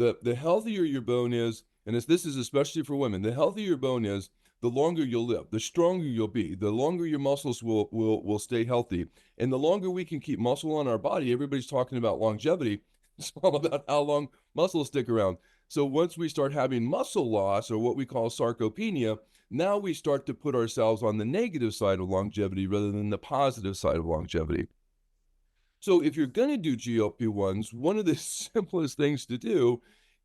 The healthier your bone is, and this is especially for women, the healthier your bone is, the longer you'll live, the stronger you'll be, the longer your muscles will stay healthy. And the longer we can keep muscle on our body, everybody's talking about longevity. It's all about how long muscles stick around. So once we start having muscle loss, or what we call sarcopenia, now we start to put ourselves on the negative side of longevity rather than the positive side of longevity. So if you're going to do GLP-1s, one of the simplest things to do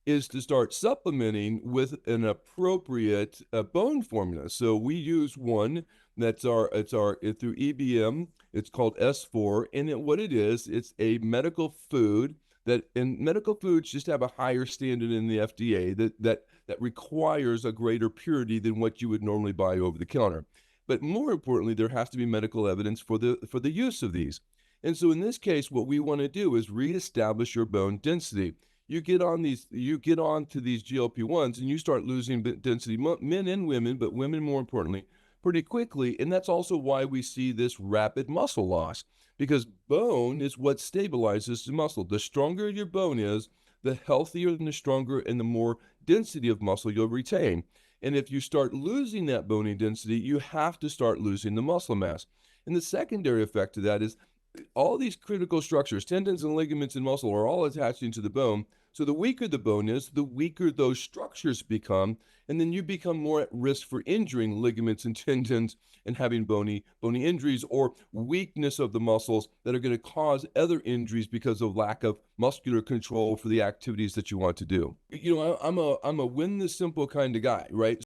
is to start supplementing with an appropriate bone formula. So we use one that's through EBM. It's called S4, and what it is, it's a medical food and medical foods just have a higher standard in the FDA that requires a greater purity than what you would normally buy over the counter. But more importantly, there has to be medical evidence for the use of these. And so in this case, what we want to do is reestablish your bone density. You get on to these GLP-1s and you start losing density, men and women, but women more importantly, pretty quickly. And that's also why we see this rapid muscle loss, because bone is what stabilizes the muscle. The stronger your bone is, the healthier and the stronger and the more density of muscle you'll retain. And if you start losing that bony density, you have to start losing the muscle mass. And the secondary effect of that is all these critical structures, tendons and ligaments and muscle, are all attaching to the bone. So the weaker the bone is, the weaker those structures become, and then you become more at risk for injuring ligaments and tendons and having bony injuries, or weakness of the muscles that are going to cause other injuries because of lack of muscular control for the activities that you want to do. I'm a win the simple kind of guy, right?